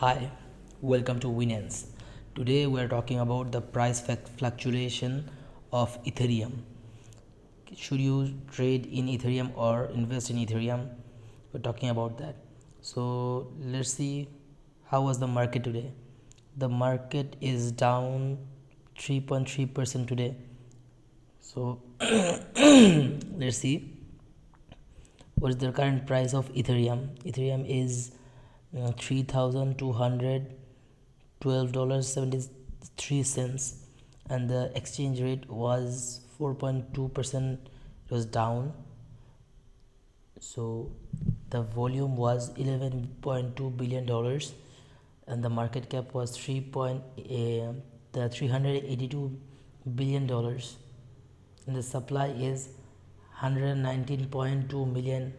Hi, welcome to Winance. Today we are talking about the price fluctuation of Ethereum. Should you trade in Ethereum or invest in Ethereum? We're talking about that. So let's see how was the market today. The market is down 3.3% today. So let's see what is the current price of Ethereum. Ethereum is $3,212.73, and the exchange rate was 4.2%. It was down. So the volume was $11.2 billion, and the market cap was 382 billion dollars, and the supply is 119.2 million.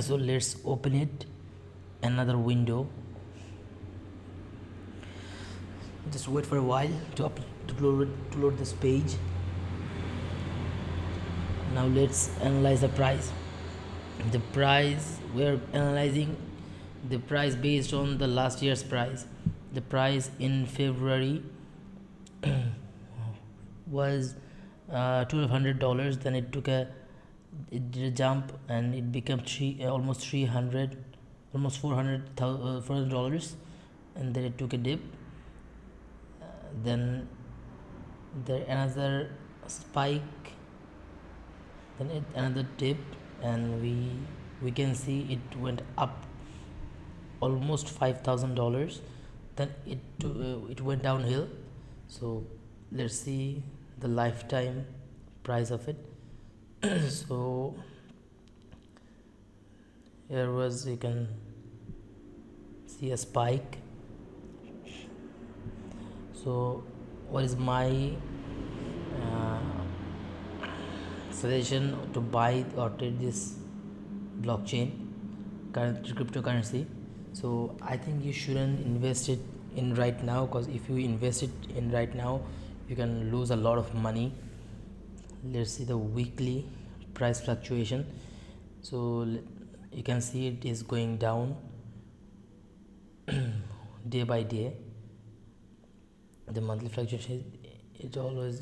So let's open it, another window. Just wait for a while to load this page. Now let's analyze the price. The price, we're analyzing the price based on the last year's price. The price in February was $1,200. Then it did a jump and it became almost 300, almost $400, and then it took a dip. Then there another spike, then another dip, and we can see it went up almost $5,000. Then it went downhill. So let's see the lifetime price of it. So here was, you can see a spike. So what is my suggestion to buy or trade this blockchain cryptocurrency? So I think you shouldn't invest it in right now, because if you invest it in right now, you can lose a lot of money. Let's see the weekly price fluctuation. So you can see it is going down day by day. The monthly fluctuation, it always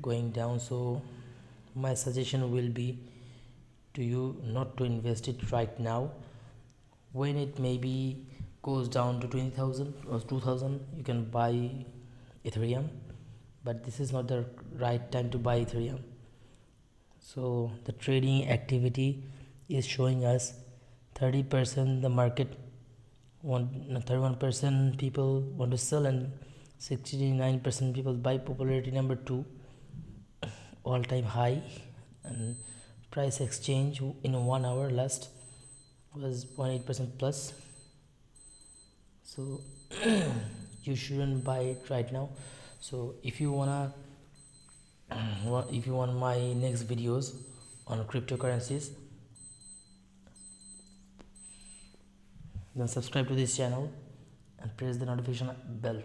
going down. So my suggestion will be to you not to invest it right now. When it maybe goes down to 20,000 or 2,000, you can buy Ethereum, but this is not the right time to buy Ethereum. So the trading activity is showing us 30% the market 31% people want to sell, and 69% people buy. Popularity number 2, all-time high, and price exchange in 1 hour last was 0.8% plus. So you shouldn't buy it right now. So if you want my next videos on cryptocurrencies, then subscribe to this channel and press the notification bell.